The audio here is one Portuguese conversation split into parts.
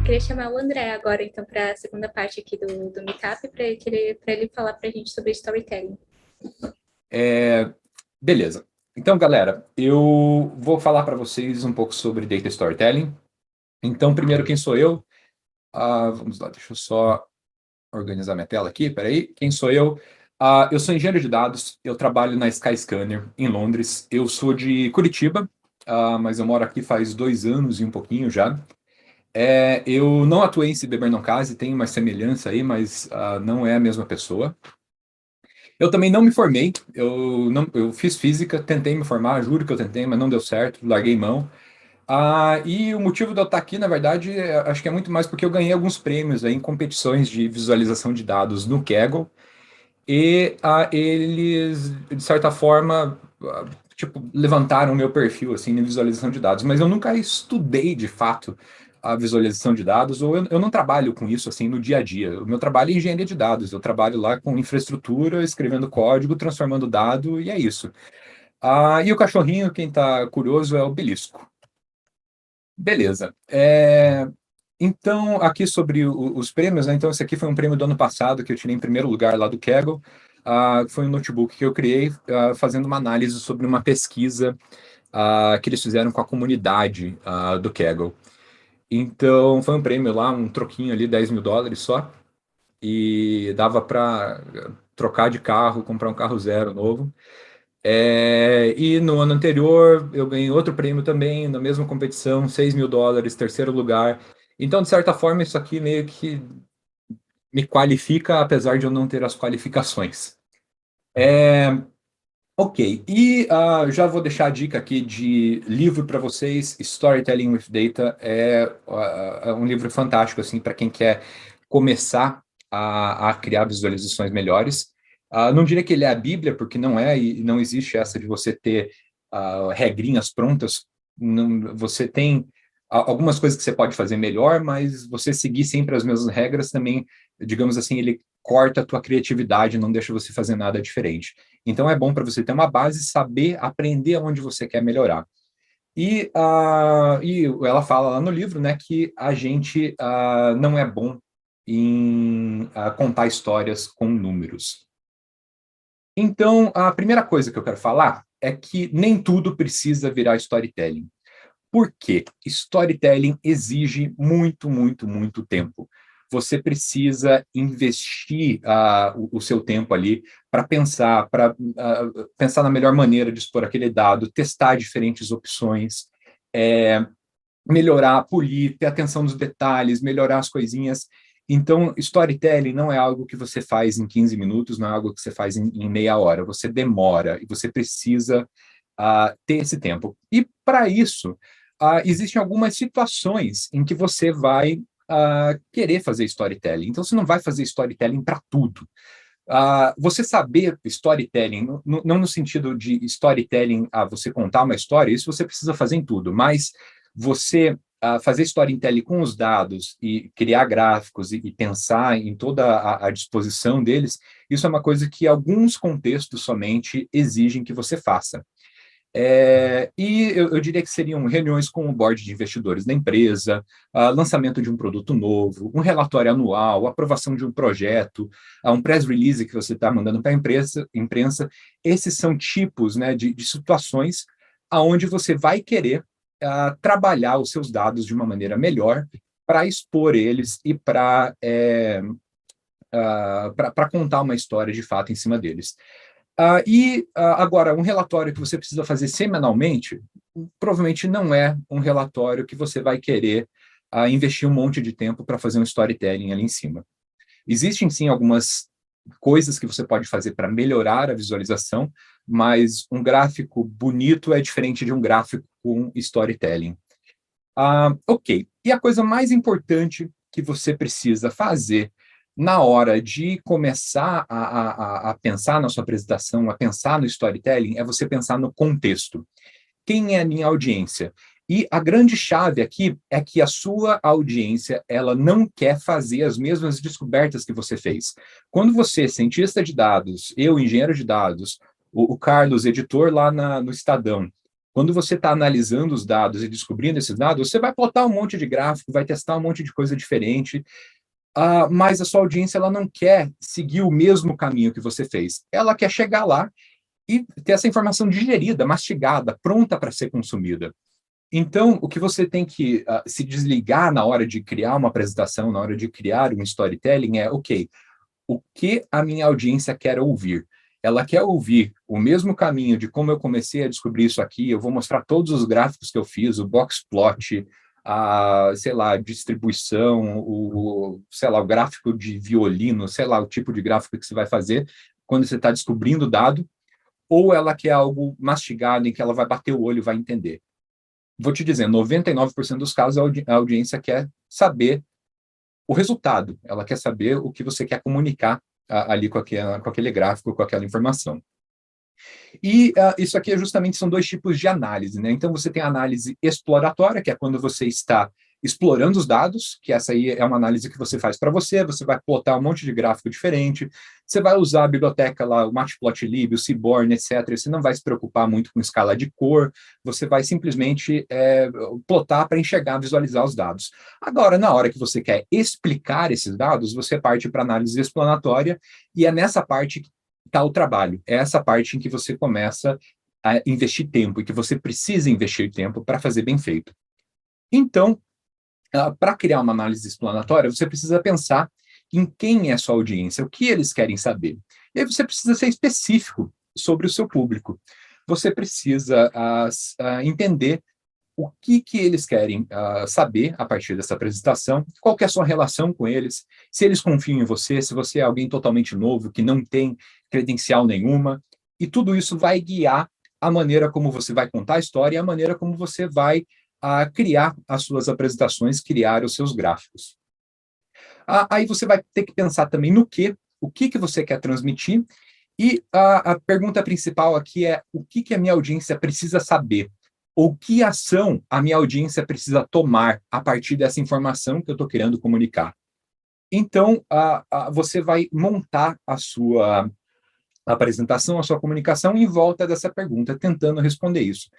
Queria chamar o André agora, então, para a segunda parte aqui do Meetup, para ele falar para a gente sobre storytelling. Beleza. Então, galera, eu vou falar para vocês um pouco sobre Data Storytelling. Então, primeiro, quem sou eu? Vamos lá, deixa eu só organizar minha tela aqui, peraí. Quem sou eu? Eu sou engenheiro de dados, eu trabalho na Skyscanner, em Londres. Eu sou de Curitiba, mas eu moro aqui faz 2 anos e um pouquinho já. Eu não atuei em Se Beber Não Case, tem uma semelhança aí, mas não é a mesma pessoa. Eu também não me formei, eu fiz física, tentei me formar, juro que eu tentei, mas não deu certo, larguei mão. E o motivo de eu estar aqui, na verdade, acho que é muito mais porque eu ganhei alguns prêmios aí em competições de visualização de dados no Kaggle, e eles, de certa forma, tipo, levantaram o meu perfil assim, em visualização de dados, mas eu nunca estudei de fato a visualização de dados, ou eu não trabalho com isso assim no dia a dia. O meu trabalho é engenharia de dados, eu trabalho lá com infraestrutura, escrevendo código, transformando dado, e é isso. E o cachorrinho, quem está curioso, é o Belisco. Beleza. Então, aqui sobre os prêmios, né? Então, esse aqui foi um prêmio do ano passado que eu tirei em primeiro lugar lá do Kaggle. Foi um notebook que eu criei fazendo uma análise sobre uma pesquisa que eles fizeram com a comunidade do Kaggle. Então, foi um prêmio lá, um troquinho ali, US$ 10.000 só, e dava para trocar de carro, comprar um carro zero novo. E no ano anterior eu ganhei outro prêmio também, na mesma competição, US$ 6.000, terceiro lugar. Então, de certa forma, isso aqui meio que me qualifica, apesar de eu não ter as qualificações. Ok, e já vou deixar a dica aqui de livro para vocês. Storytelling with Data é um livro fantástico assim para quem quer começar a criar visualizações melhores. Não diria que ele é a Bíblia, porque não é, e não existe essa de você ter regrinhas prontas. Você tem algumas coisas que você pode fazer melhor, mas você seguir sempre as mesmas regras também, digamos assim, ele corta a tua criatividade, não deixa você fazer nada diferente. Então é bom para você ter uma base, saber, aprender onde você quer melhorar. E ela fala lá no livro, né, que a gente não é bom em contar histórias com números. Então, a primeira coisa que eu quero falar é que nem tudo precisa virar storytelling. Por quê? Storytelling exige muito, muito, muito tempo. Você precisa investir o seu tempo ali para pensar na melhor maneira de expor aquele dado, testar diferentes opções, melhorar, polir, ter atenção nos detalhes, melhorar as coisinhas. Então, storytelling não é algo que você faz em 15 minutos, não é algo que você faz em meia hora. Você demora e você precisa ter esse tempo. E para isso, existem algumas situações em que você vai querer fazer storytelling. Então, você não vai fazer storytelling para tudo. Você saber storytelling, não no sentido de storytelling, você contar uma história, isso você precisa fazer em tudo, mas você fazer storytelling com os dados e criar gráficos e pensar em toda a disposição deles, isso é uma coisa que alguns contextos somente exigem que você faça. Eu diria que seriam reuniões com o board de investidores da empresa, lançamento de um produto novo, um relatório anual, aprovação de um projeto, um press release que você está mandando para a imprensa. Esses são tipos, né, de situações aonde você vai querer trabalhar os seus dados de uma maneira melhor para expor eles e para contar uma história de fato em cima deles. Agora, um relatório que você precisa fazer semanalmente, provavelmente não é um relatório que você vai querer investir um monte de tempo para fazer um storytelling ali em cima. Existem, sim, algumas coisas que você pode fazer para melhorar a visualização, mas um gráfico bonito é diferente de um gráfico com storytelling. Ok, e a coisa mais importante que você precisa fazer na hora de começar a pensar na sua apresentação, a pensar no storytelling, é você pensar no contexto. Quem é a minha audiência? E a grande chave aqui é que a sua audiência, ela não quer fazer as mesmas descobertas que você fez. Quando você, cientista de dados, eu, engenheiro de dados, o Carlos, editor lá no Estadão, quando você está analisando os dados e descobrindo esses dados, você vai plotar um monte de gráfico, vai testar um monte de coisa diferente, mas a sua audiência ela não quer seguir o mesmo caminho que você fez. Ela quer chegar lá e ter essa informação digerida, mastigada, pronta para ser consumida. Então, o que você tem que se desligar na hora de criar uma apresentação, na hora de criar um storytelling é, ok, o que a minha audiência quer ouvir? Ela quer ouvir o mesmo caminho de como eu comecei a descobrir isso aqui, eu vou mostrar todos os gráficos que eu fiz, o box plot, a, sei lá, distribuição, sei lá, o gráfico de violino, sei lá, o tipo de gráfico que você vai fazer quando você está descobrindo o dado, ou ela quer algo mastigado em que ela vai bater o olho e vai entender. Vou te dizer, 99% dos casos a audiência quer saber o resultado, ela quer saber o que você quer comunicar ali com aquele gráfico, com aquela informação. E isso aqui justamente são dois tipos de análise, né? Então você tem a análise exploratória, que é quando você está explorando os dados, que essa aí é uma análise que você faz para você vai plotar um monte de gráfico diferente, você vai usar a biblioteca lá, o Matplotlib, o Seaborn, etc. Você não vai se preocupar muito com escala de cor, você vai simplesmente plotar para enxergar, visualizar os dados. Agora, na hora que você quer explicar esses dados, você parte para análise explanatória, e é nessa parte que está o trabalho. É essa parte em que você começa a investir tempo, e que você precisa investir tempo para fazer bem feito. Então, para criar uma análise explanatória, você precisa pensar em quem é a sua audiência, o que eles querem saber. E aí você precisa ser específico sobre o seu público. Você precisa entender o que eles querem saber a partir dessa apresentação, qual que é a sua relação com eles, se eles confiam em você, se você é alguém totalmente novo, que não tem credencial nenhuma, e tudo isso vai guiar a maneira como você vai contar a história e a maneira como você vai criar as suas apresentações, criar os seus gráficos. Aí você vai ter que pensar também o que você quer transmitir, e a pergunta principal aqui é o que a minha audiência precisa saber, ou que ação a minha audiência precisa tomar a partir dessa informação que eu estou querendo comunicar. Então, você vai montar a sua apresentação, a sua comunicação em volta dessa pergunta, tentando responder isso.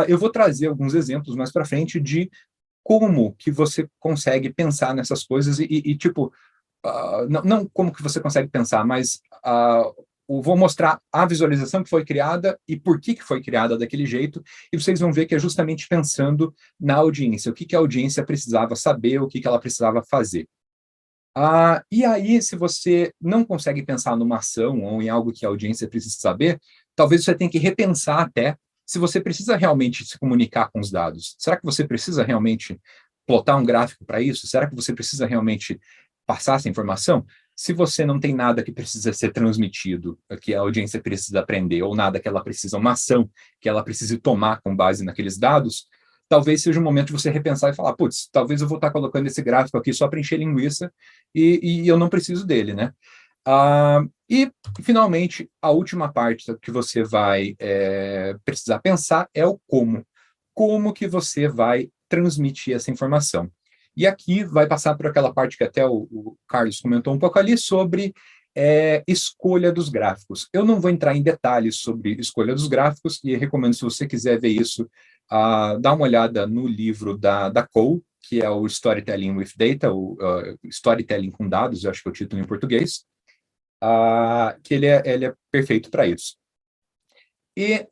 Eu vou trazer alguns exemplos mais para frente de como que você consegue pensar nessas coisas tipo, não como que você consegue pensar, mas vou mostrar a visualização que foi criada e por que foi criada daquele jeito, e vocês vão ver que é justamente pensando na audiência, o que a audiência precisava saber, o que ela precisava fazer. E aí, se você não consegue pensar numa ação ou em algo que a audiência precisa saber, talvez você tenha que repensar até se você precisa realmente se comunicar com os dados. Será que você precisa realmente plotar um gráfico para isso? Será que você precisa realmente passar essa informação? Se você não tem nada que precisa ser transmitido, que a audiência precisa aprender, ou nada que ela precisa, uma ação que ela precise tomar com base naqueles dados, talvez seja o momento de você repensar e falar, putz, talvez eu vou estar colocando esse gráfico aqui só para encher linguiça e eu não preciso dele, né? E, finalmente, a última parte que você vai precisar pensar é o como. Como que você vai transmitir essa informação? E aqui vai passar por aquela parte que até o Carlos comentou um pouco ali sobre escolha dos gráficos. Eu não vou entrar em detalhes sobre escolha dos gráficos, e recomendo, se você quiser ver isso, dá uma olhada no livro da Cole, que é o Storytelling with Data, o Storytelling com Dados, eu acho que é o título em português, que ele é perfeito para isso. E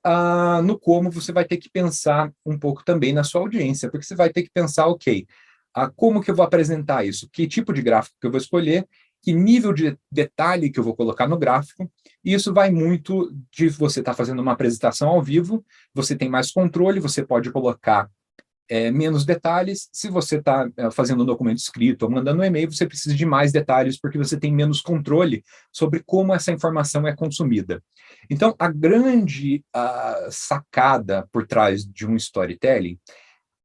no como você vai ter que pensar um pouco também na sua audiência, porque você vai ter que pensar, ok, como que eu vou apresentar isso? Que tipo de gráfico que eu vou escolher? Que nível de detalhe que eu vou colocar no gráfico? E isso vai muito de você estar fazendo uma apresentação ao vivo, você tem mais controle, você pode colocar menos detalhes. Se você está fazendo um documento escrito ou mandando um e-mail, você precisa de mais detalhes, porque você tem menos controle sobre como essa informação é consumida. Então, a grande sacada por trás de um storytelling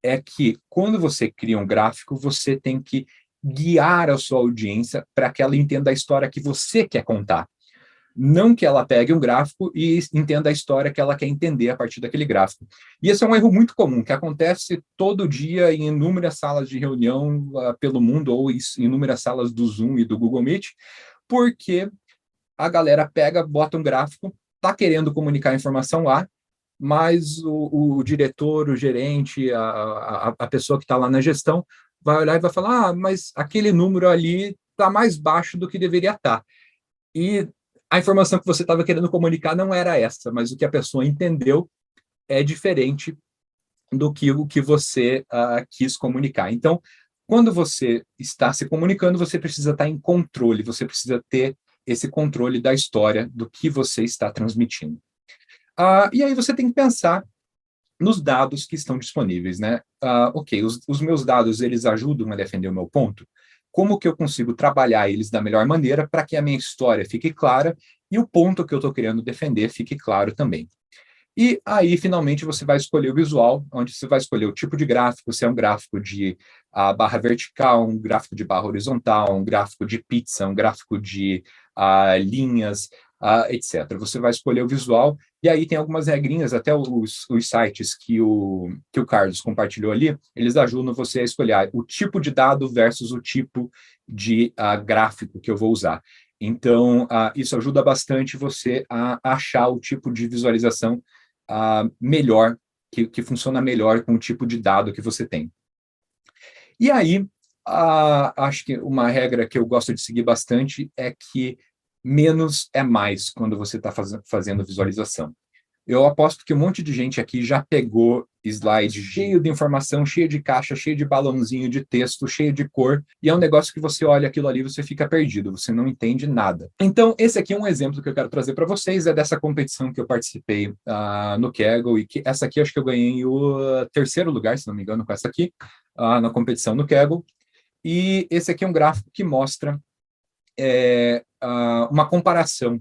é que, quando você cria um gráfico, você tem que guiar a sua audiência para que ela entenda a história que você quer contar. não que ela pegue um gráfico e entenda a história que ela quer entender a partir daquele gráfico. E esse é um erro muito comum, que acontece todo dia em inúmeras salas de reunião pelo mundo, ou em inúmeras salas do Zoom e do Google Meet, porque a galera pega, bota um gráfico, está querendo comunicar a informação lá, mas o diretor, o gerente, a pessoa que está lá na gestão, vai olhar e vai falar, mas aquele número ali está mais baixo do que deveria estar. E a informação que você estava querendo comunicar não era essa, mas o que a pessoa entendeu é diferente do que o que você quis comunicar. Então, quando você está se comunicando, você precisa estar em controle, você precisa ter esse controle da história do que você está transmitindo. E aí você tem que pensar nos dados que estão disponíveis, né? Ok, os meus dados, eles ajudam a defender o meu ponto? Como que eu consigo trabalhar eles da melhor maneira para que a minha história fique clara e o ponto que eu estou querendo defender fique claro também? E aí, finalmente, você vai escolher o visual, onde você vai escolher o tipo de gráfico, se é um gráfico de barra vertical, um gráfico de barra horizontal, um gráfico de pizza, um gráfico de linhas, etc. Você vai escolher o visual, e aí tem algumas regrinhas, até os sites que o Carlos compartilhou ali, eles ajudam você a escolher o tipo de dado versus o tipo de gráfico que eu vou usar. Então, isso ajuda bastante você a achar o tipo de visualização melhor, que funciona melhor com o tipo de dado que você tem. E aí, acho que uma regra que eu gosto de seguir bastante é que menos é mais quando você está fazendo visualização. Eu aposto que um monte de gente aqui já pegou slide cheio de informação, cheio de caixa, cheio de balãozinho de texto, cheio de cor, e é um negócio que você olha aquilo ali e você fica perdido, você não entende nada. Então, esse aqui é um exemplo que eu quero trazer para vocês, é dessa competição que eu participei no Kaggle, e que essa aqui acho que eu ganhei o terceiro lugar, se não me engano, com essa aqui, na competição no Kaggle. E esse aqui é um gráfico que mostra uma comparação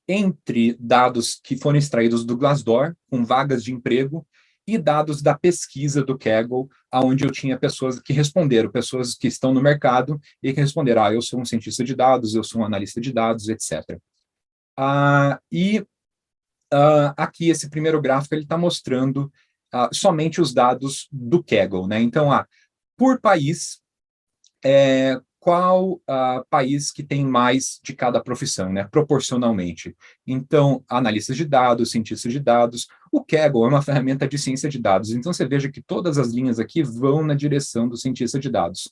entre dados que foram extraídos do Glassdoor, com vagas de emprego, e dados da pesquisa do Kaggle, onde eu tinha pessoas que responderam, pessoas que estão no mercado e que responderam, eu sou um cientista de dados, eu sou um analista de dados, etc. Aqui, esse primeiro gráfico, ele está mostrando somente os dados do Kaggle, né? Então, por país, qual país que tem mais de cada profissão, né, proporcionalmente. Então, analistas de dados, cientistas de dados, o Kaggle é uma ferramenta de ciência de dados, então você veja que todas as linhas aqui vão na direção do cientista de dados.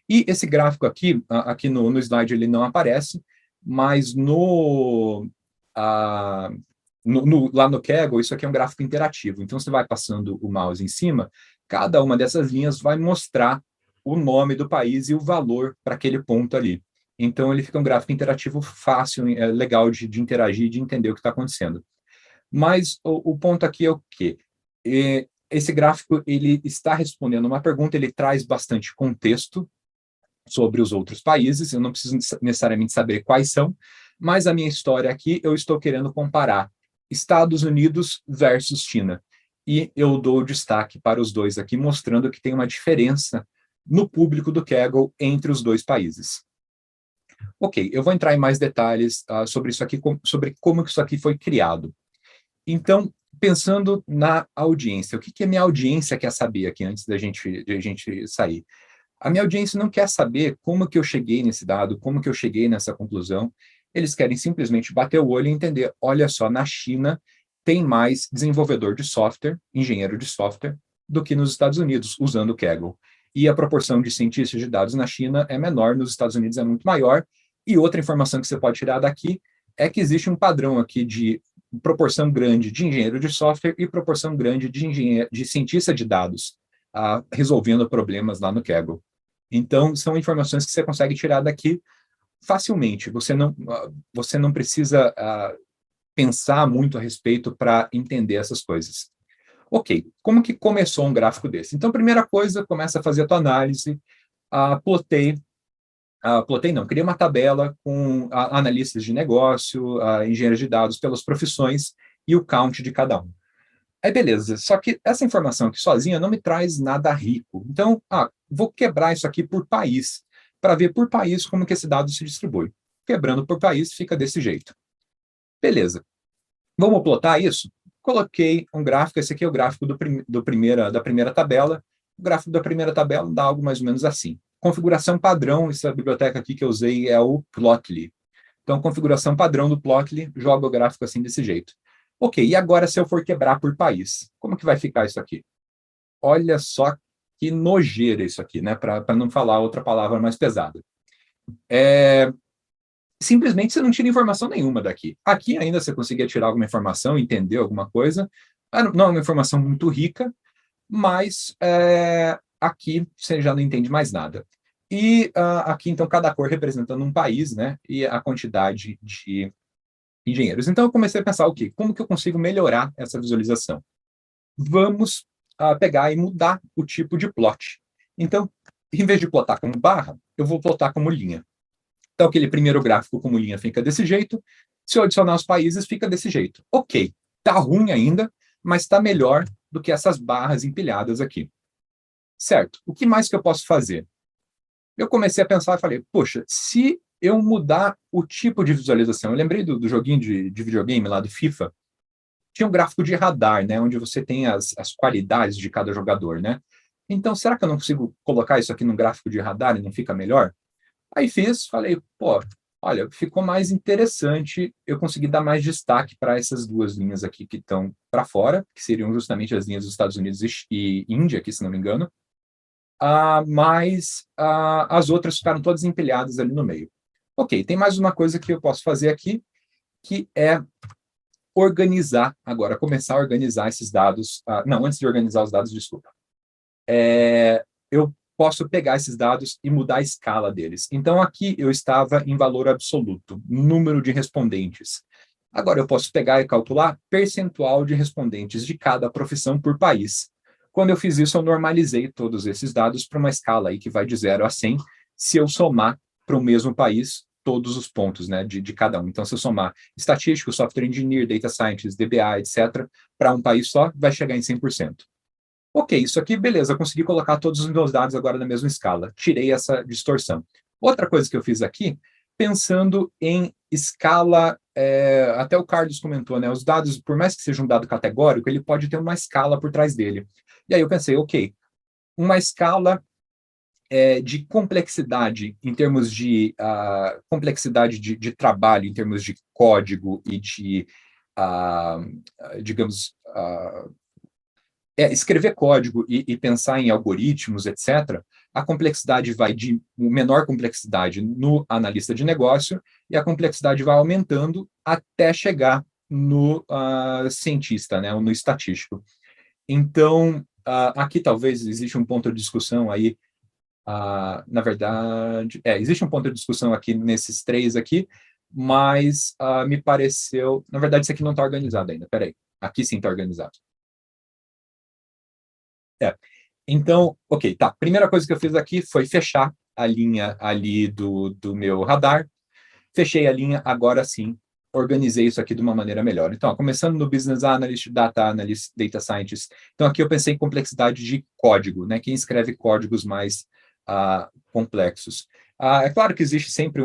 E esse gráfico aqui, aqui no slide ele não aparece, mas lá no Kaggle, isso aqui é um gráfico interativo, então você vai passando o mouse em cima, cada uma dessas linhas vai mostrar o nome do país e o valor para aquele ponto ali. Então, ele fica um gráfico interativo fácil, legal de interagir, de entender o que está acontecendo. Mas o ponto aqui é o quê? Esse gráfico, ele está respondendo uma pergunta, ele traz bastante contexto sobre os outros países, eu não preciso necessariamente saber quais são, mas a minha história aqui, eu estou querendo comparar Estados Unidos versus China. E eu dou destaque para os dois aqui, mostrando que tem uma diferença no público do Kaggle entre os dois países. Ok, eu vou entrar em mais detalhes sobre isso aqui, sobre como isso aqui foi criado. Então, pensando na audiência, o que a minha audiência quer saber aqui antes da gente sair? A minha audiência não quer saber como que eu cheguei nesse dado, como que eu cheguei nessa conclusão. Eles querem simplesmente bater o olho e entender, olha só, na China tem mais desenvolvedor de software, engenheiro de software, do que nos Estados Unidos, usando o Kaggle. E a proporção de cientistas de dados na China é menor, nos Estados Unidos é muito maior. E outra informação que você pode tirar daqui é que existe um padrão aqui de proporção grande de engenheiro de software e proporção grande de cientista de dados resolvendo problemas lá no Kaggle. Então, são informações que você consegue tirar daqui facilmente. Você não precisa pensar muito a respeito para entender essas coisas. Ok, como que começou um gráfico desse? Então, primeira coisa, começa a fazer a tua análise, plotei não, criei uma tabela com analistas de negócio, engenheiros de dados pelas profissões e o count de cada um. Aí, beleza, só que essa informação aqui sozinha não me traz nada rico. Então, vou quebrar isso aqui por país, para ver por país como que esse dado se distribui. Quebrando por país, fica desse jeito. Beleza. Vamos plotar isso? Coloquei um gráfico, esse aqui é o gráfico da primeira tabela. O gráfico da primeira tabela dá algo mais ou menos assim. Configuração padrão, essa biblioteca aqui que eu usei é o Plotly. Então, configuração padrão do Plotly, joga o gráfico assim desse jeito. Ok, e agora se eu for quebrar por país? Como que vai ficar isso aqui? Olha só que nojeira isso aqui, né? Para não falar outra palavra mais pesada. Simplesmente você não tira informação nenhuma daqui. Aqui ainda você conseguia tirar alguma informação, entender alguma coisa. Não é uma informação muito rica, mas aqui você já não entende mais nada. E aqui, então, cada cor representando um país, né? E a quantidade de engenheiros. Então, eu comecei a pensar, o quê? Como que eu consigo melhorar essa visualização? Vamos pegar e mudar o tipo de plot. Então, em vez de plotar como barra, eu vou plotar como linha. Então, aquele primeiro gráfico como linha fica desse jeito. Se eu adicionar os países, fica desse jeito. Ok, tá ruim ainda, mas está melhor do que essas barras empilhadas aqui. Certo, o que mais que eu posso fazer? Eu comecei a pensar e falei, poxa, se eu mudar o tipo de visualização, eu lembrei do joguinho de videogame lá do FIFA, tinha um gráfico de radar, né, onde você tem as qualidades de cada jogador, né? Então, será que eu não consigo colocar isso aqui no gráfico de radar e não fica melhor? Aí fiz, falei, pô, olha, ficou mais interessante, eu consegui dar mais destaque para essas duas linhas aqui que estão para fora, que seriam justamente as linhas dos Estados Unidos e Índia, aqui, se não me engano, mas as outras ficaram todas empilhadas ali no meio. Ok, tem mais uma coisa que eu posso fazer aqui, que é organizar agora, começar a organizar esses dados. Não, antes de organizar os dados, desculpa. Eu posso pegar esses dados e mudar a escala deles. Então, aqui eu estava em valor absoluto, número de respondentes. Agora, eu posso pegar e calcular percentual de respondentes de cada profissão por país. Quando eu fiz isso, eu normalizei todos esses dados para uma escala aí que vai de 0 a 100, se eu somar para o mesmo país todos os pontos, né, de cada um. Então, se eu somar estatístico, software engineer, data scientist, DBA, etc., para um país só, vai chegar em 100%. Ok, isso aqui, beleza, eu consegui colocar todos os meus dados agora na mesma escala. Tirei essa distorção. Outra coisa que eu fiz aqui, pensando em escala, até o Carlos comentou, né? Os dados, por mais que seja um dado categórico, ele pode ter uma escala por trás dele. E aí eu pensei, ok, uma escala de complexidade em termos de complexidade de trabalho, em termos de código e de, digamos, escrever código e pensar em algoritmos, etc., a complexidade vai de menor complexidade no analista de negócio e a complexidade vai aumentando até chegar no cientista, né, ou no estatístico. Então, aqui talvez exista um ponto de discussão aí, na verdade, existe um ponto de discussão aqui nesses três aqui, mas me pareceu, na verdade, isso aqui não está organizado ainda, peraí, aqui sim está organizado. Então, ok, tá. Primeira coisa que eu fiz aqui foi fechar a linha ali do meu radar. Fechei a linha, agora sim, organizei isso aqui de uma maneira melhor. Então, começando no Business Analyst, Data Analyst, Data Scientist. Então, aqui eu pensei em complexidade de código, né? Quem escreve códigos mais complexos. É claro que existe sempre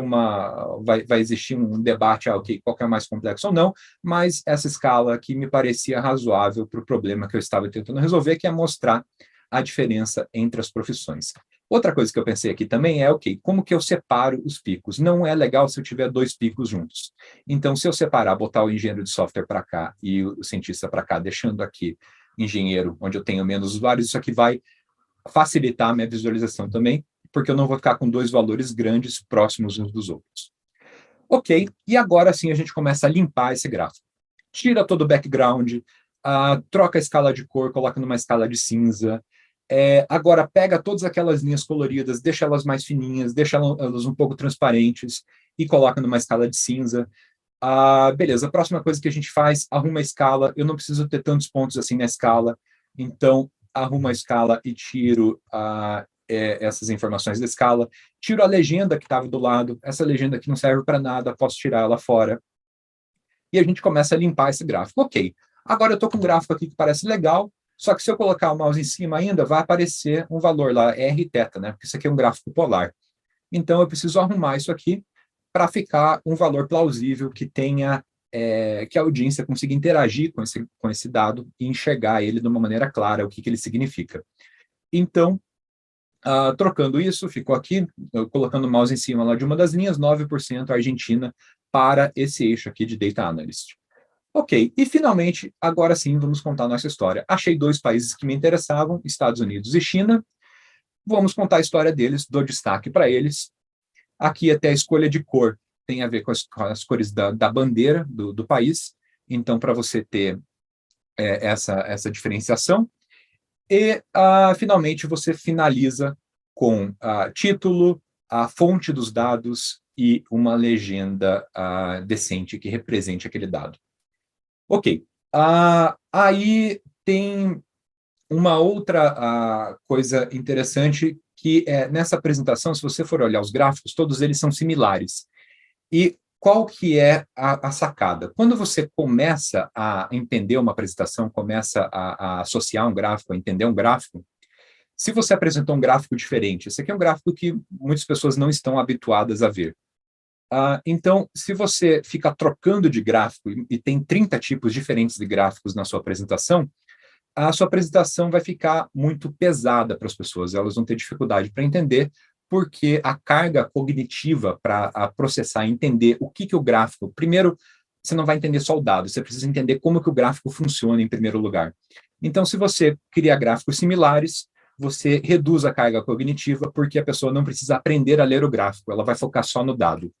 vai existir um debate, ok, qual que é mais complexo ou não, mas essa escala aqui me parecia razoável para o problema que eu estava tentando resolver, que é mostrar a diferença entre as profissões. Outra coisa que eu pensei aqui também é, ok, como que eu separo os picos? Não é legal se eu tiver dois picos juntos. Então, se eu separar, botar o engenheiro de software para cá e o cientista para cá, deixando aqui engenheiro, onde eu tenho menos usuários, isso aqui vai facilitar a minha visualização também, porque eu não vou ficar com dois valores grandes próximos uns dos outros. Ok, e agora sim a gente começa a limpar esse gráfico. Tira todo o background, troca a escala de cor, coloca numa escala de cinza. Agora pega todas aquelas linhas coloridas, deixa elas mais fininhas, deixa elas um pouco transparentes e coloca numa escala de cinza. Beleza, a próxima coisa que a gente faz, arruma a escala. Eu não preciso ter tantos pontos assim na escala, então arrumo a escala e tiro essas informações da escala. Tiro a legenda que estava do lado. Essa legenda aqui não serve para nada, posso tirar ela fora. E a gente começa a limpar esse gráfico. Ok, agora eu estou com um gráfico aqui que parece legal, só que se eu colocar o mouse em cima ainda, vai aparecer um valor lá, R θ, né? Porque isso aqui é um gráfico polar. Então, eu preciso arrumar isso aqui para ficar um valor plausível que tenha que a audiência consiga interagir com esse dado e enxergar ele de uma maneira clara, o que ele significa. Então, trocando isso, ficou aqui, colocando o mouse em cima lá de uma das linhas, 9% Argentina para esse eixo aqui de Data Analyst. Ok, e finalmente, agora sim, vamos contar a nossa história. Achei 2 países que me interessavam, Estados Unidos e China. Vamos contar a história deles, dou destaque para eles. Aqui até a escolha de cor tem a ver com as cores da bandeira do país. Então, para você ter essa diferenciação. E, finalmente, você finaliza com título, a fonte dos dados e uma legenda decente que represente aquele dado. Ok. Aí tem uma outra coisa interessante que nessa apresentação, se você for olhar os gráficos, todos eles são similares. E qual que é a sacada? Quando você começa a entender uma apresentação, começa a associar um gráfico, a entender um gráfico, se você apresentou um gráfico diferente, esse aqui é um gráfico que muitas pessoas não estão habituadas a ver. Então, se você fica trocando de gráfico e tem 30 tipos diferentes de gráficos na sua apresentação, a sua apresentação vai ficar muito pesada para as pessoas, elas vão ter dificuldade para entender, porque a carga cognitiva para processar e entender o que o gráfico... Primeiro, você não vai entender só o dado, você precisa entender como que o gráfico funciona em primeiro lugar. Então, se você cria gráficos similares, você reduz a carga cognitiva, porque a pessoa não precisa aprender a ler o gráfico, ela vai focar só no dado.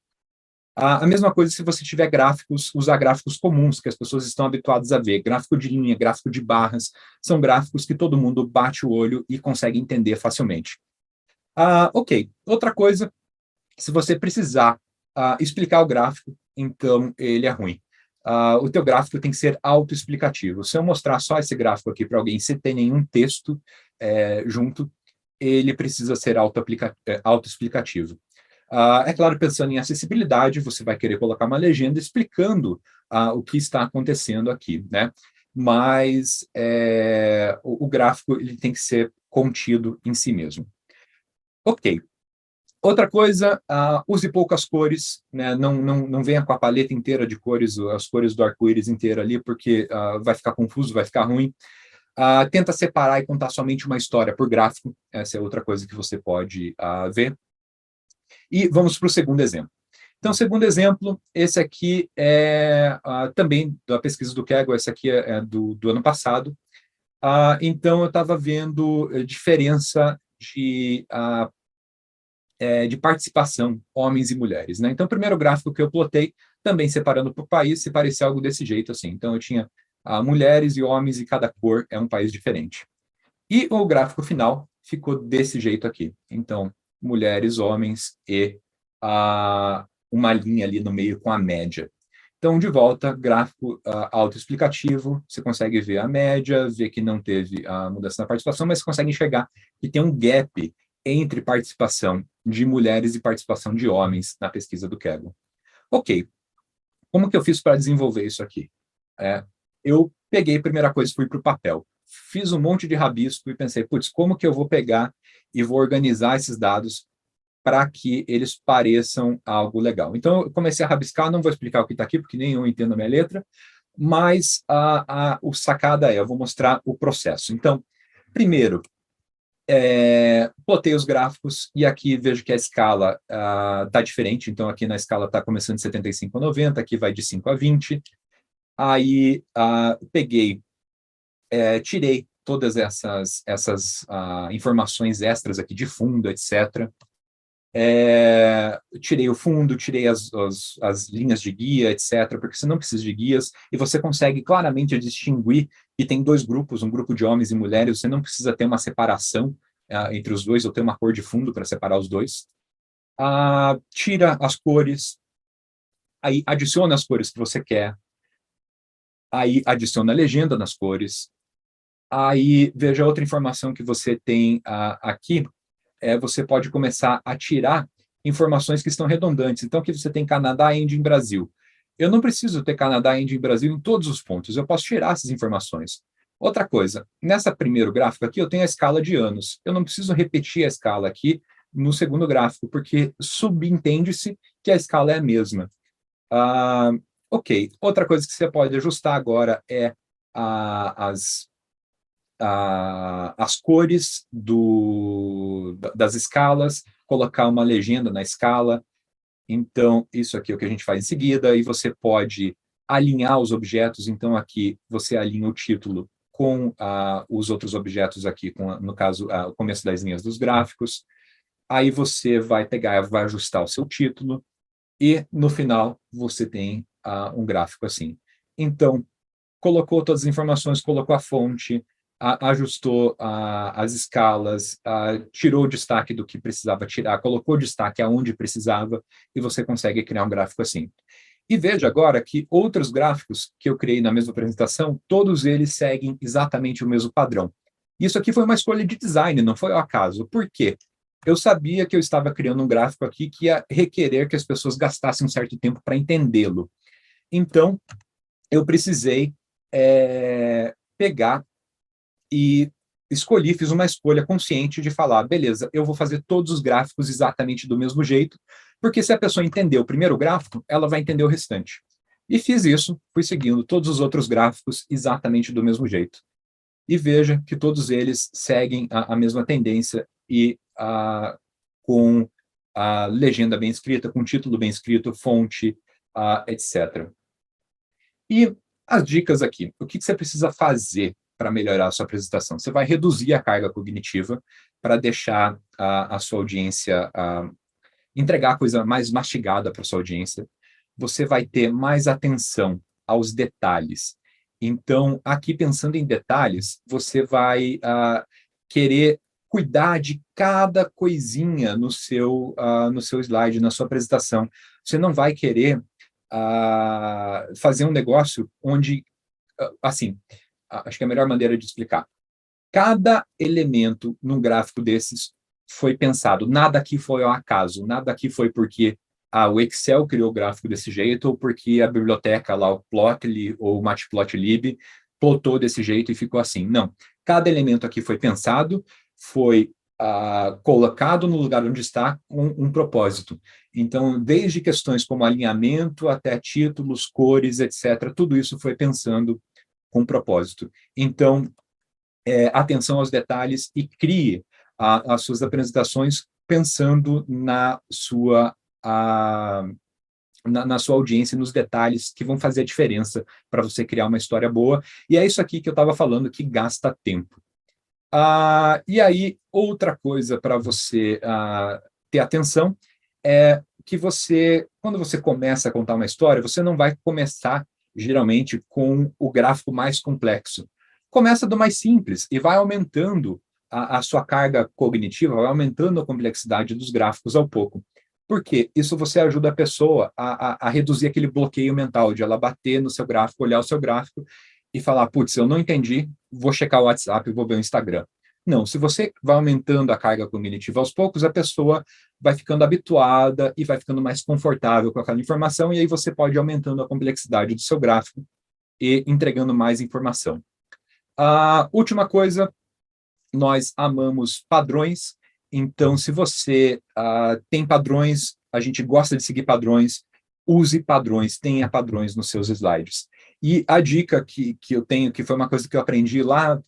A mesma coisa se você tiver gráficos, usar gráficos comuns, que as pessoas estão habituadas a ver. Gráfico de linha, gráfico de barras, são gráficos que todo mundo bate o olho e consegue entender facilmente. Ok, outra coisa, se você precisar explicar o gráfico, então ele é ruim. O teu gráfico tem que ser autoexplicativo. Se eu mostrar só esse gráfico aqui para alguém sem ter nenhum texto junto, ele precisa ser autoexplicativo. É claro, pensando em acessibilidade, você vai querer colocar uma legenda explicando o que está acontecendo aqui, né? Mas o gráfico ele tem que ser contido em si mesmo. Ok. Outra coisa, use poucas cores, né? Não venha com a paleta inteira de cores, as cores do arco-íris inteira ali, porque vai ficar confuso, vai ficar ruim. Tenta separar e contar somente uma história por gráfico, essa é outra coisa que você pode ver. E vamos para o segundo exemplo. Então, segundo exemplo, esse aqui é também da pesquisa do Kaggle, esse aqui é do ano passado. Então, eu estava vendo diferença de participação, homens e mulheres, né? Então, o primeiro gráfico que eu plotei, também separando por país, se parecia algo desse jeito, assim. Então, eu tinha mulheres e homens e cada cor é um país diferente. E o gráfico final ficou desse jeito aqui. Então, mulheres, homens e uma linha ali no meio com a média. Então, de volta, gráfico autoexplicativo, você consegue ver a média, ver que não teve a mudança na participação, mas você consegue enxergar que tem um gap entre participação de mulheres e participação de homens na pesquisa do Kaggle. Ok, como que eu fiz para desenvolver isso aqui? Eu peguei, primeira coisa, fui para o papel. Fiz um monte de rabisco e pensei, putz, como que eu vou pegar e vou organizar esses dados para que eles pareçam algo legal. Então, eu comecei a rabiscar, não vou explicar o que está aqui, porque nem eu entendo a minha letra, mas o sacada eu vou mostrar o processo. Então, primeiro, plotei os gráficos e aqui vejo que a escala está diferente, então aqui na escala está começando de 75 a 90, aqui vai de 5 a 20. Aí peguei, tirei todas essas informações extras aqui de fundo, etc. Tirei o fundo, tirei as linhas de guia, etc., porque você não precisa de guias, e você consegue claramente distinguir que tem 2 grupos, um grupo de homens e mulheres, você não precisa ter uma separação entre os dois, ou ter uma cor de fundo para separar os dois. Tira as cores, aí adiciona as cores que você quer, aí adiciona a legenda nas cores, aí veja outra informação que você tem aqui, você pode começar a tirar informações que estão redundantes. Então, aqui você tem Canadá, Índia e Brasil. Eu não preciso ter Canadá, Índia e Brasil em todos os pontos, eu posso tirar essas informações. Outra coisa, nessa primeiro gráfico aqui, eu tenho a escala de anos. Eu não preciso repetir a escala aqui no segundo gráfico, porque subentende-se que a escala é a mesma. Ok, outra coisa que você pode ajustar agora é as as cores das escalas, colocar uma legenda na escala. Então, isso aqui é o que a gente faz em seguida, e você pode alinhar os objetos. Então, aqui você alinha o título com os outros objetos aqui, no caso, o começo das linhas dos gráficos. Aí você vai pegar, vai ajustar o seu título, e no final você tem um gráfico assim. Então, colocou todas as informações, colocou a fonte, ajustou as escalas, tirou o destaque do que precisava tirar, colocou o destaque aonde precisava, e você consegue criar um gráfico assim. E veja agora que outros gráficos que eu criei na mesma apresentação, todos eles seguem exatamente o mesmo padrão. Isso aqui foi uma escolha de design, não foi ao acaso. Por quê? Eu sabia que eu estava criando um gráfico aqui que ia requerer que as pessoas gastassem um certo tempo para entendê-lo. Então, eu precisei pegar e fiz uma escolha consciente de falar, beleza, eu vou fazer todos os gráficos exatamente do mesmo jeito, porque se a pessoa entender o primeiro gráfico, ela vai entender o restante. E fiz isso, fui seguindo todos os outros gráficos exatamente do mesmo jeito. E veja que todos eles seguem a mesma tendência e com a legenda bem escrita, com o título bem escrito, fonte, etc. E as dicas aqui. O que você precisa fazer para melhorar a sua apresentação? Você vai reduzir a carga cognitiva para deixar a sua audiência, entregar a coisa mais mastigada para a sua audiência. Você vai ter mais atenção aos detalhes. Então, aqui pensando em detalhes, você vai querer cuidar de cada coisinha no seu slide, na sua apresentação. Você não vai querer fazer um negócio onde, assim, acho que é a melhor maneira de explicar. Cada elemento num gráfico desses foi pensado. Nada aqui foi ao acaso, nada aqui foi porque o Excel criou o gráfico desse jeito, ou porque a biblioteca lá, o Plotly ou o Matplotlib, plotou desse jeito e ficou assim. Não. Cada elemento aqui foi pensado, foi colocado no lugar onde está com um propósito. Então, desde questões como alinhamento até títulos, cores, etc., tudo isso foi pensando com propósito. Então, atenção aos detalhes e crie as suas apresentações pensando na sua audiência, nos detalhes que vão fazer a diferença para você criar uma história boa. E é isso aqui que eu estava falando, que gasta tempo. E aí, outra coisa para você ter atenção é que quando você começa a contar uma história, você não vai começar, geralmente, com o gráfico mais complexo. Começa do mais simples e vai aumentando a sua carga cognitiva, vai aumentando a complexidade dos gráficos ao pouco. Por quê? Isso você ajuda a pessoa a reduzir aquele bloqueio mental de ela bater no seu gráfico, olhar o seu gráfico e falar, putz, eu não entendi, vou checar o WhatsApp e vou ver o Instagram. Não, se você vai aumentando a carga cognitiva aos poucos, a pessoa vai ficando habituada e vai ficando mais confortável com aquela informação, e aí você pode ir aumentando a complexidade do seu gráfico e entregando mais informação. A última coisa, nós amamos padrões, então se você tem padrões, a gente gosta de seguir padrões, use padrões, tenha padrões nos seus slides. E a dica que eu tenho, que foi uma coisa que eu aprendi lá,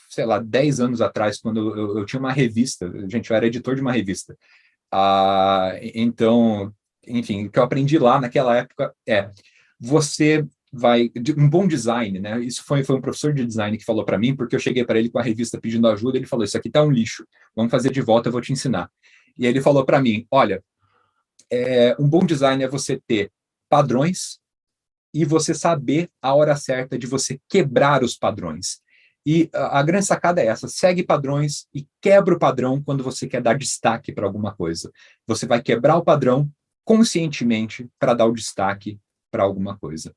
sei lá, 10 anos atrás, quando eu tinha uma revista, gente, eu era editor de uma revista. Então, enfim, o que eu aprendi lá naquela época você um bom design, né? Isso foi um professor de design que falou para mim, porque eu cheguei para ele com a revista pedindo ajuda, ele falou, isso aqui tá um lixo, vamos fazer de volta, eu vou te ensinar. E ele falou para mim, olha, um bom design é você ter padrões e você saber a hora certa de você quebrar os padrões. E a grande sacada é essa, segue padrões e quebra o padrão quando você quer dar destaque para alguma coisa. Você vai quebrar o padrão conscientemente para dar o destaque para alguma coisa.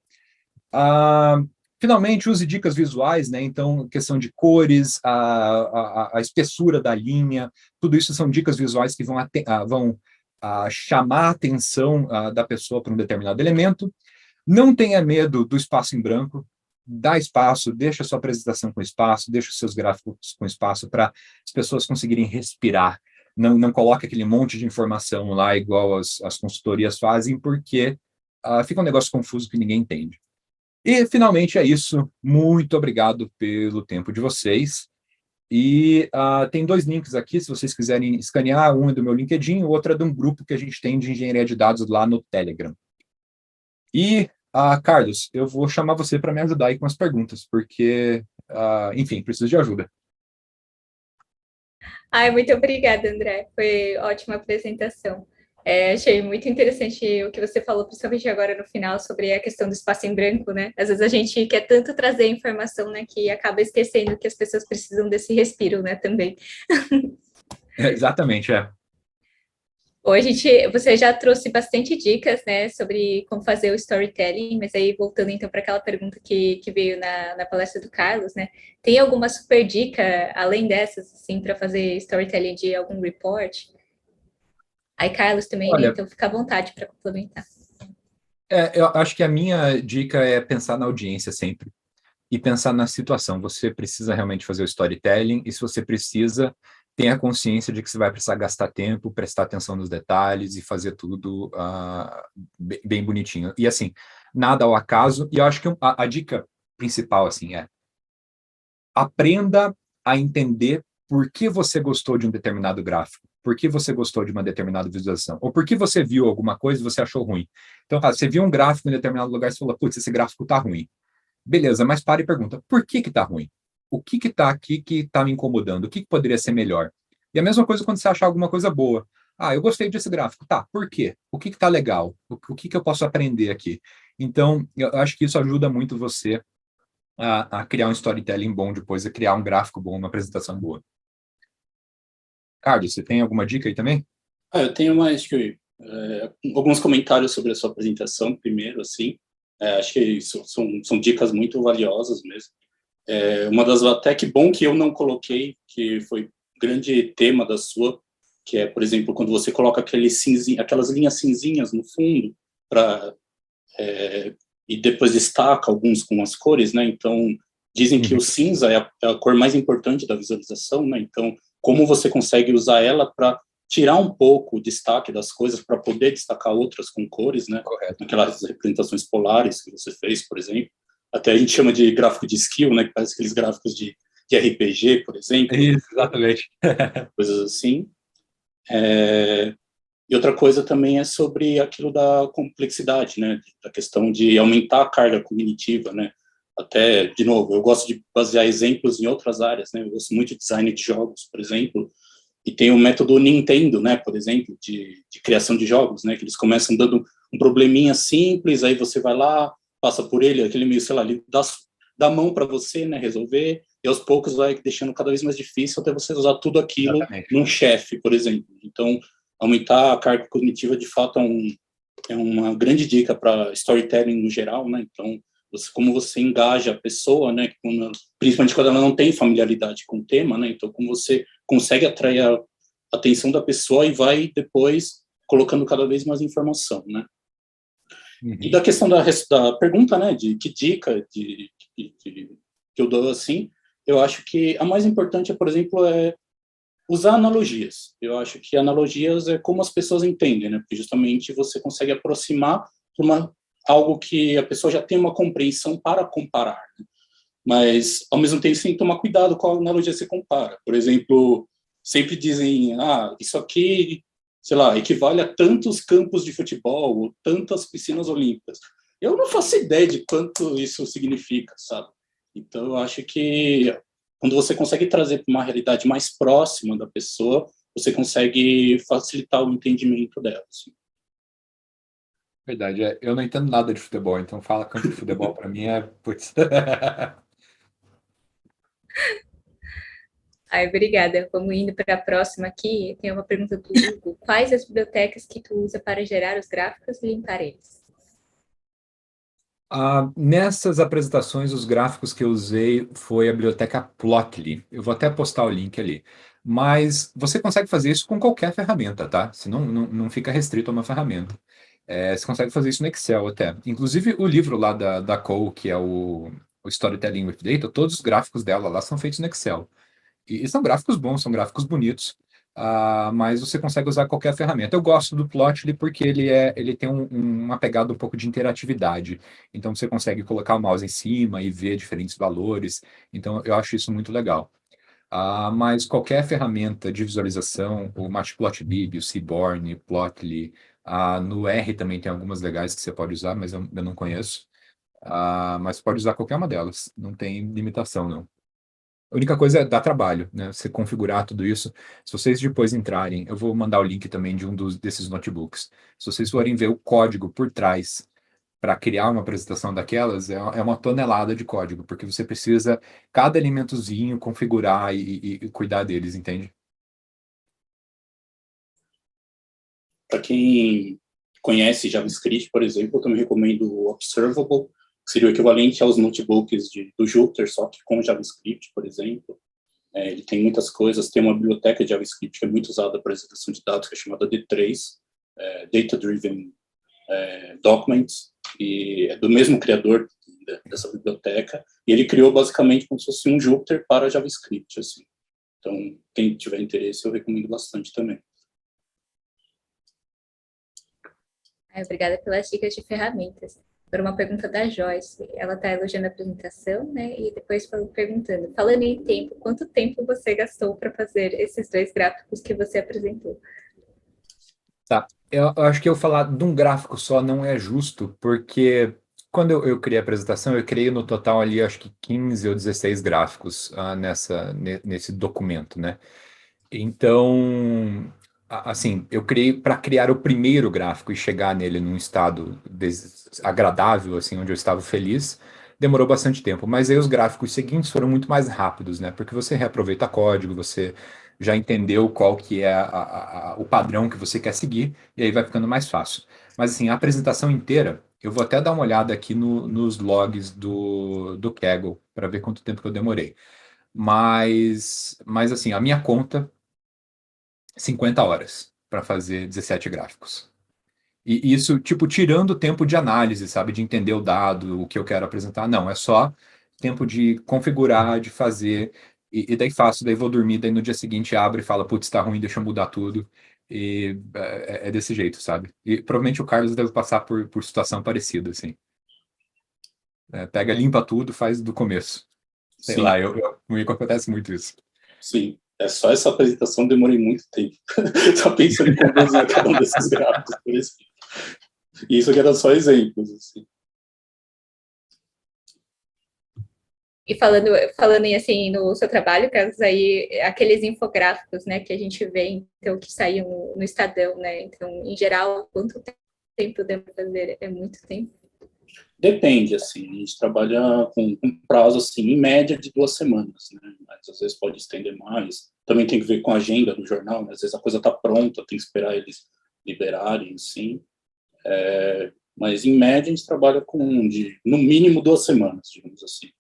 Finalmente, use dicas visuais, né? Então, questão de cores, a espessura da linha, tudo isso são dicas visuais que vão chamar a atenção da pessoa para um determinado elemento. Não tenha medo do espaço em branco, dá espaço, deixa a sua apresentação com espaço, deixa os seus gráficos com espaço para as pessoas conseguirem respirar. Não coloque aquele monte de informação lá igual as consultorias fazem, porque fica um negócio confuso que ninguém entende. E, finalmente, é isso. Muito obrigado pelo tempo de vocês. E tem 2 links aqui, se vocês quiserem escanear. Um é do meu LinkedIn, o outro é de um grupo que a gente tem de engenharia de dados lá no Telegram. E, Carlos, eu vou chamar você para me ajudar aí com as perguntas, porque, enfim, preciso de ajuda. Ai, muito obrigada, André. Foi ótima apresentação. Achei muito interessante o que você falou, principalmente agora no final, sobre a questão do espaço em branco, né? Às vezes a gente quer tanto trazer informação, né, que acaba esquecendo que as pessoas precisam desse respiro, né, também. Exatamente, é. Hoje você já trouxe bastante dicas, né, sobre como fazer o storytelling, mas aí voltando então para aquela pergunta que veio na palestra do Carlos, né? Tem alguma super dica, além dessas, assim, para fazer storytelling de algum report? Aí, Carlos, também, né? Olha, Então fica à vontade para complementar. eu acho que a minha dica é pensar na audiência sempre e pensar na situação. Você precisa realmente fazer o storytelling, e se você precisa, tenha consciência de que você vai precisar gastar tempo, prestar atenção nos detalhes e fazer tudo bem bonitinho. E assim, nada ao acaso. E eu acho que a dica principal assim é: aprenda a entender por que você gostou de um determinado gráfico, por que você gostou de uma determinada visualização, ou por que você viu alguma coisa e você achou ruim. Então, você viu um gráfico em determinado lugar e você falou, putz, esse gráfico está ruim. Beleza, mas para e pergunta, por que está ruim? O que está aqui que está me incomodando? O que poderia ser melhor? E a mesma coisa quando você achar alguma coisa boa. Eu gostei desse gráfico. Tá, por quê? O que está legal? O que eu posso aprender aqui? Então, eu acho que isso ajuda muito você a criar um storytelling bom depois, a criar um gráfico bom, uma apresentação boa. Carlos, você tem alguma dica aí também? Eu tenho mais que alguns comentários sobre a sua apresentação primeiro, assim. Acho que isso são dicas muito valiosas mesmo. Uma das até que bom que eu não coloquei, que foi grande tema da sua, que é, por exemplo, quando você coloca aquelas linhas cinzinhas no fundo para e depois destaca alguns com as cores, né? Então dizem que o cinza é a cor mais importante da visualização, né? Então como você consegue usar ela para tirar um pouco o destaque das coisas para poder destacar outras com cores, né? Correto. Aquelas representações polares que você fez, por exemplo. Até a gente chama de gráfico de skill, né? Que parece aqueles gráficos de RPG, por exemplo. Isso, exatamente. Coisas assim. E outra coisa também é sobre aquilo da complexidade, né? Da questão de aumentar a carga cognitiva, né? Até, de novo, eu gosto de basear exemplos em outras áreas, né? Eu gosto muito de design de jogos, por exemplo, e tem o método Nintendo, né? Por exemplo, de criação de jogos, né? Que eles começam dando um probleminha simples, aí você vai lá, passa por ele, aquele meio, sei lá, ele dá a mão para você, né? Resolver, e aos poucos vai deixando cada vez mais difícil até você usar tudo aquilo Exatamente. num chefe, por exemplo. Então, aumentar a carga cognitiva, de fato, é uma grande dica para storytelling no geral, né? Então, como você engaja a pessoa, né? Principalmente quando ela não tem familiaridade com o tema, né? Então, como você consegue atrair a atenção da pessoa e vai depois colocando cada vez mais informação, né? E da questão da pergunta, né? De que dica que eu dou assim, eu acho que a mais importante, por exemplo, é usar analogias. Eu acho que analogias é como as pessoas entendem, né? Porque justamente você consegue aproximar algo que a pessoa já tem uma compreensão para comparar. Né? Mas, ao mesmo tempo, você tem que tomar cuidado com a analogia que você compara. Por exemplo, sempre dizem, isso aqui, sei lá, equivale a tantos campos de futebol ou tantas piscinas olímpicas. Eu não faço ideia de quanto isso significa, sabe? Então, eu acho que quando você consegue trazer para uma realidade mais próxima da pessoa, você consegue facilitar o entendimento dela. Assim. Verdade, eu não entendo nada de futebol, então fala campo de futebol para mim é... Putz. Ai, obrigada. Vamos indo para a próxima aqui. Tem uma pergunta do Hugo. Quais as bibliotecas que tu usa para gerar os gráficos e limpar eles? Nessas apresentações, os gráficos que eu usei foi a biblioteca Plotly. Eu vou até postar o link ali. Mas você consegue fazer isso com qualquer ferramenta, tá? Se não fica restrito a uma ferramenta. Você consegue fazer isso no Excel até. Inclusive, o livro lá da Cole, que é o Storytelling with Data, todos os gráficos dela lá são feitos no Excel. E são gráficos bons, são gráficos bonitos. mas você consegue usar qualquer ferramenta. Eu gosto do Plotly porque ele tem uma pegada um pouco de interatividade. Então você consegue colocar o mouse em cima e ver diferentes valores. Então eu acho isso muito legal. Mas qualquer ferramenta de visualização, o Matplotlib, o Seaborn, Plotly, no R também tem algumas legais que você pode usar, mas eu não conheço. Mas pode usar qualquer uma delas, não tem limitação, não. A única coisa é dar trabalho, né? Você configurar tudo isso. Se vocês depois entrarem, eu vou mandar o link também de desses notebooks. Se vocês forem ver o código por trás para criar uma apresentação daquelas, é uma tonelada de código, porque você precisa cada elementozinho configurar e cuidar deles, entende? Para quem conhece JavaScript, por exemplo, eu também recomendo o Observable, que seria o equivalente aos notebooks do Jupyter, só que com JavaScript, por exemplo. Ele tem muitas coisas, tem uma biblioteca de JavaScript que é muito usada para extração de dados, que é chamada D3, Data Driven Documents, e é do mesmo criador dessa biblioteca, e ele criou basicamente como se fosse um Jupyter para JavaScript, assim. Então, quem tiver interesse, eu recomendo bastante também. Obrigada pelas dicas de ferramentas. Agora uma pergunta da Joyce. Ela está elogiando a apresentação, né? E depois perguntando, falando em tempo, quanto tempo você gastou para fazer esses 2 gráficos que você apresentou? Tá. Eu acho que eu falar de um gráfico só não é justo, porque quando eu criei a apresentação, eu criei no total ali, acho que 15 ou 16 gráficos nesse documento, né? Então, assim, eu criei para criar o primeiro gráfico e chegar nele num estado agradável, assim, onde eu estava feliz, demorou bastante tempo. Mas aí os gráficos seguintes foram muito mais rápidos, né? Porque você reaproveita código, você já entendeu qual que é o padrão que você quer seguir, e aí vai ficando mais fácil. Mas, assim, a apresentação inteira, eu vou até dar uma olhada aqui nos logs do Kaggle, para ver quanto tempo que eu demorei. Mas assim, a minha conta 50 horas para fazer 17 gráficos. E isso, tipo, tirando o tempo de análise, sabe? De entender o dado, o que eu quero apresentar. Não, é só tempo de configurar, de fazer. E daí faço, daí vou dormir, daí no dia seguinte abre e fala, putz, tá ruim, deixa eu mudar tudo. E é desse jeito, sabe? E provavelmente o Carlos deve passar por situação parecida, assim. Pega, limpa tudo, faz do começo. Sei Sim, lá, comigo acontece muito isso. sim. É só essa apresentação, demorei muito tempo. Só pensando em como desenhar cada um desses gráficos, por exemplo. E isso aqui era só exemplos, assim. E falando em, assim, no seu trabalho, Carlos, aí, aqueles infográficos, né, que a gente vê, então, que saíam no Estadão, né? Então, em geral, quanto tempo deu para fazer? É muito tempo? Depende, assim, a gente trabalha com prazo, assim, em média de 2 semanas, né? Mas às vezes pode estender mais. Também tem que ver com a agenda do jornal, né? Às vezes a coisa está pronta, tem que esperar eles liberarem, sim. Mas em média a gente trabalha no mínimo 2 semanas, digamos assim.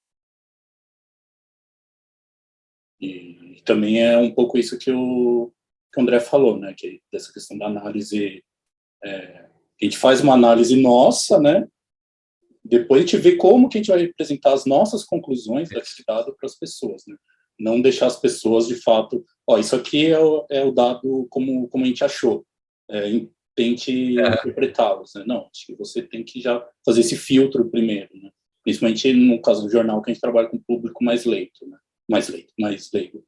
E também é um pouco isso que o André falou, né? Que dessa questão da análise, a gente faz uma análise nossa, né? Depois a gente vê como que a gente vai representar as nossas conclusões daquele dado para as pessoas, né? Não deixar as pessoas, de fato, isso aqui é o dado como a gente achou. Tente interpretá-los, né? Não, acho que você tem que já fazer esse filtro primeiro, né? Principalmente no caso do jornal, que a gente trabalha com um público mais leigo, né? Mais leigo.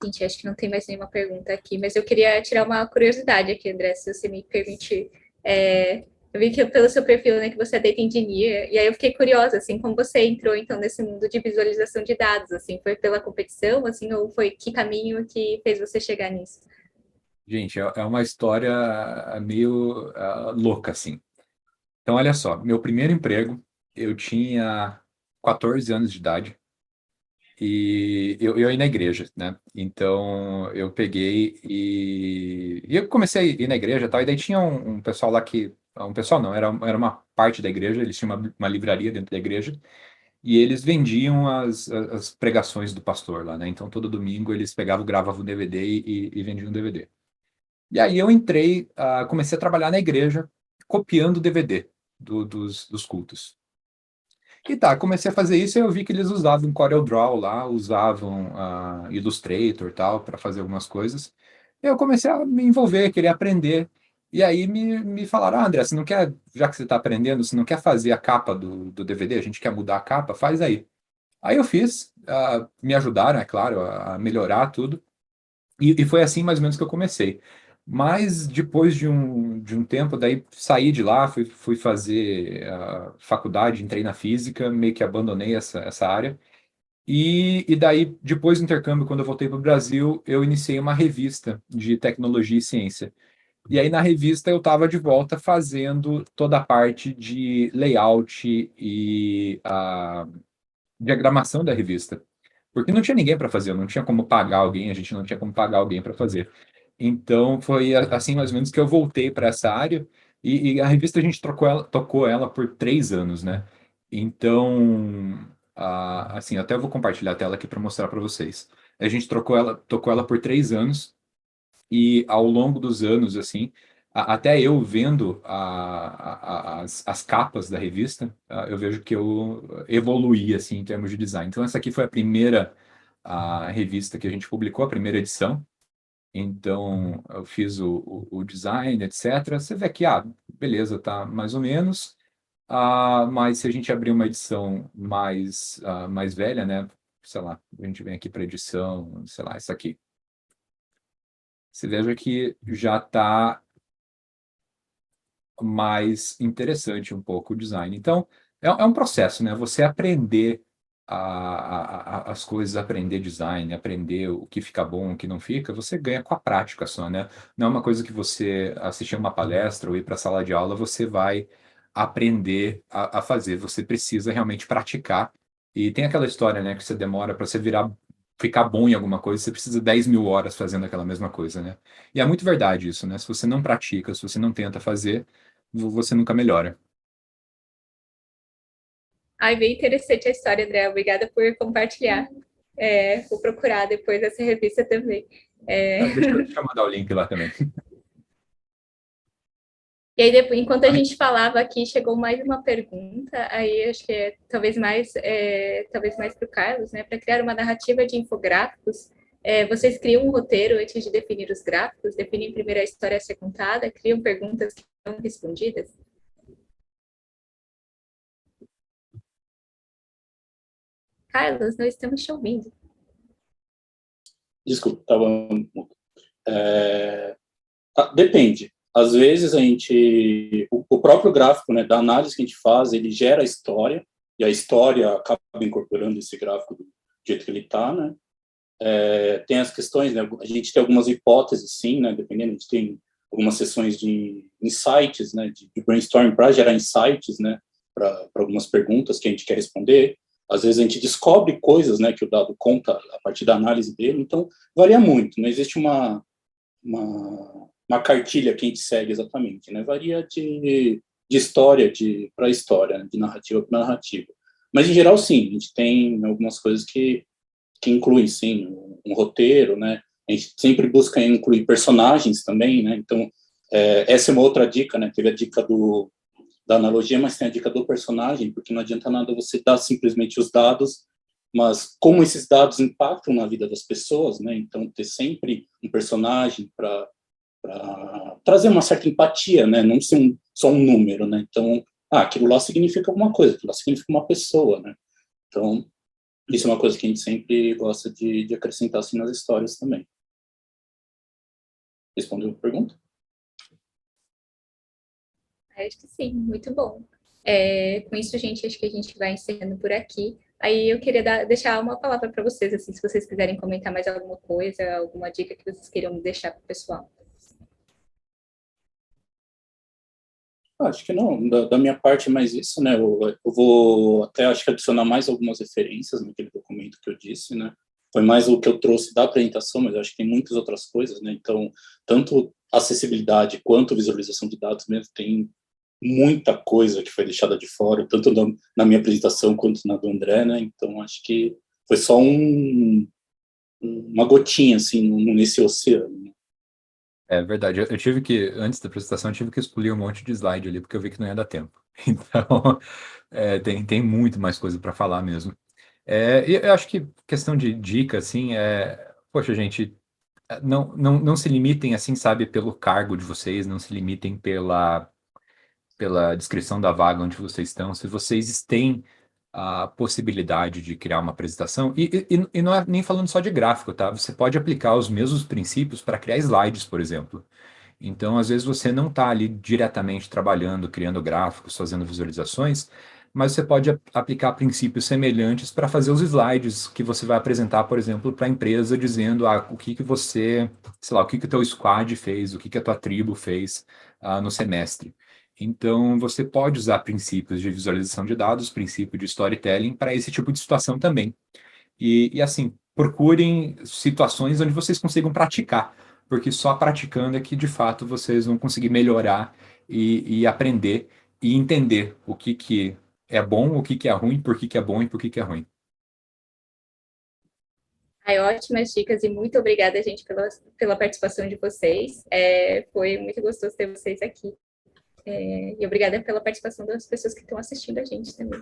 Gente, acho que não tem mais nenhuma pergunta aqui, mas eu queria tirar uma curiosidade aqui, André, se você me permitir. Eu vi que pelo seu perfil, né, que você é data engineer, e aí eu fiquei curiosa, assim, como você entrou, então, nesse mundo de visualização de dados, assim, foi pela competição, assim, ou foi que caminho que fez você chegar nisso? Gente, é uma história meio louca, assim. Então, olha só, meu primeiro emprego, eu tinha 14 anos de idade e eu ia na igreja, né? Então, eu peguei e eu comecei a ir na igreja e tal, e daí tinha um pessoal lá um pessoal não, era uma parte da igreja, eles tinham uma livraria dentro da igreja, e eles vendiam as pregações do pastor lá, né? Então, todo domingo eles pegavam, gravavam o DVD e vendiam o DVD. E aí eu entrei, comecei a trabalhar na igreja, copiando o DVD dos cultos. E tá, comecei a fazer isso e eu vi que eles usavam CorelDRAW lá, usavam Illustrator e tal, para fazer algumas coisas. E eu comecei a me envolver, querer aprender. E aí me falaram, André, você não quer, já que você está aprendendo, você não quer fazer a capa do DVD? A gente quer mudar a capa? Faz aí. Aí eu fiz, me ajudaram, é claro, a melhorar tudo. E foi assim mais ou menos que eu comecei. Mas depois de um tempo, daí saí de lá, fui fazer faculdade, entrei na física, meio que abandonei essa área. E daí, depois do intercâmbio, quando eu voltei para o Brasil, eu iniciei uma revista de tecnologia e ciência. E aí, na revista, eu estava de volta fazendo toda a parte de layout e a diagramação da revista. Porque não tinha ninguém para fazer, não tinha como pagar alguém, a gente não tinha como pagar alguém para fazer. Então, foi assim mais ou menos que eu voltei para essa área. E a revista a gente tocou ela por 3 anos, né? Então, assim, até vou compartilhar a tela aqui para mostrar para vocês. A gente tocou ela por 3 anos. E ao longo dos anos, assim, até eu vendo as capas da revista, eu vejo que eu evoluí, assim, em termos de design. Então, essa aqui foi a primeira revista que a gente publicou, a primeira edição. Então, eu fiz o design, etc. Você vê que, beleza, tá mais ou menos. Mas se a gente abrir uma edição mais velha, né? Sei lá, a gente vem aqui para edição, sei lá, essa aqui. Você veja que já está mais interessante um pouco o design. Então, é um processo, né? Você aprender as coisas, aprender design, aprender o que fica bom, o que não fica, você ganha com a prática só, né? Não é uma coisa que você assistir uma palestra ou ir para a sala de aula, você vai aprender a fazer. Você precisa realmente praticar. E tem aquela história, né, que você demora para você ficar bom em alguma coisa, você precisa 10.000 horas fazendo aquela mesma coisa, né? E é muito verdade isso, né? Se você não pratica, se você não tenta fazer, você nunca melhora. Ai, bem interessante a história, André. Obrigada por compartilhar. Vou procurar depois essa revista também. Deixa eu mandar o link lá também. E aí, depois, enquanto a gente falava aqui, chegou mais uma pergunta. Aí, acho que talvez mais para o Carlos, né? Para criar uma narrativa de infográficos, vocês criam um roteiro antes de definir os gráficos? Definem primeiro a história a ser contada? Criam perguntas que são respondidas? Carlos, não estamos te ouvindo. Desculpa, estava. Depende. Às vezes o próprio gráfico, né, da análise que a gente faz, ele gera a história, e a história acaba incorporando esse gráfico do jeito que ele está, né? Tem as questões, né? A gente tem algumas hipóteses, sim, né? Dependendo, a gente tem algumas sessões de insights, né? De brainstorming para gerar insights, né? Para algumas perguntas que a gente quer responder. Às vezes a gente descobre coisas, né? Que o dado conta a partir da análise dele. Então, varia muito. Não existe uma cartilha que a gente segue exatamente, né? Varia de história para história, né? De narrativa para narrativa. Mas, em geral, sim, a gente tem algumas coisas que incluem, sim, um roteiro, né? A gente sempre busca incluir personagens também, né? Então, essa é uma outra dica, né? Teve a dica da analogia, mas tem a dica do personagem, porque não adianta nada você dar simplesmente os dados, mas como esses dados impactam na vida das pessoas, né? Então, ter sempre um personagem para trazer uma certa empatia, né? Não ser só um número, né? Então, aquilo lá significa alguma coisa, aquilo lá significa uma pessoa, né? Então, isso é uma coisa que a gente sempre gosta de acrescentar assim nas histórias também. Respondeu a pergunta? Acho que sim, muito bom. Com isso, gente, acho que a gente vai encerrando por aqui. Aí eu queria deixar uma palavra para vocês, assim, se vocês quiserem comentar mais alguma coisa, alguma dica que vocês queiram deixar para o pessoal. Acho que não, da minha parte é mais isso, né? Eu vou até, acho que adicionar mais algumas referências naquele documento que eu disse, né? Foi mais o que eu trouxe da apresentação, mas eu acho que tem muitas outras coisas, né? Então, tanto acessibilidade quanto visualização de dados mesmo, tem muita coisa que foi deixada de fora, tanto na minha apresentação quanto na do André, né? Então, acho que foi só uma gotinha, assim, nesse oceano, né? É verdade. Eu tive que, antes da apresentação, eu tive que excluir um monte de slide ali, porque eu vi que não ia dar tempo. Então, tem muito mais coisa para falar mesmo. E eu acho que questão de dica, assim, poxa, gente, não se limitem, assim, sabe, pelo cargo de vocês, não se limitem pela descrição da vaga onde vocês estão. Se vocês têm a possibilidade de criar uma apresentação, e não é nem falando só de gráfico, tá? Você pode aplicar os mesmos princípios para criar slides, por exemplo. Então, às vezes, você não está ali diretamente trabalhando, criando gráficos, fazendo visualizações, mas você pode aplicar princípios semelhantes para fazer os slides que você vai apresentar, por exemplo, para a empresa, dizendo o que que você, sei lá, o que que o teu squad fez, o que que a tua tribo fez no semestre. Então, você pode usar princípios de visualização de dados, princípio de storytelling para esse tipo de situação também. Assim, procurem situações onde vocês consigam praticar, porque só praticando é que, de fato, vocês vão conseguir melhorar e aprender e entender o que que é bom, o que que é ruim, por que que é bom e por que que é ruim. Ai, ótimas dicas e muito obrigada, gente, pela participação de vocês. Foi muito gostoso ter vocês aqui. E obrigada pela participação das pessoas que estão assistindo a gente também.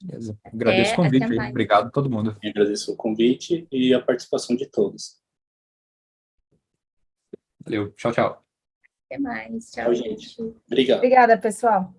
Beleza. Agradeço o convite Até aí. mais. Obrigado a todo mundo. Eu agradeço o convite e a participação de todos. Valeu. Tchau, tchau. Até mais. Tchau, Tchau, gente. gente. Obrigado. Obrigada, pessoal.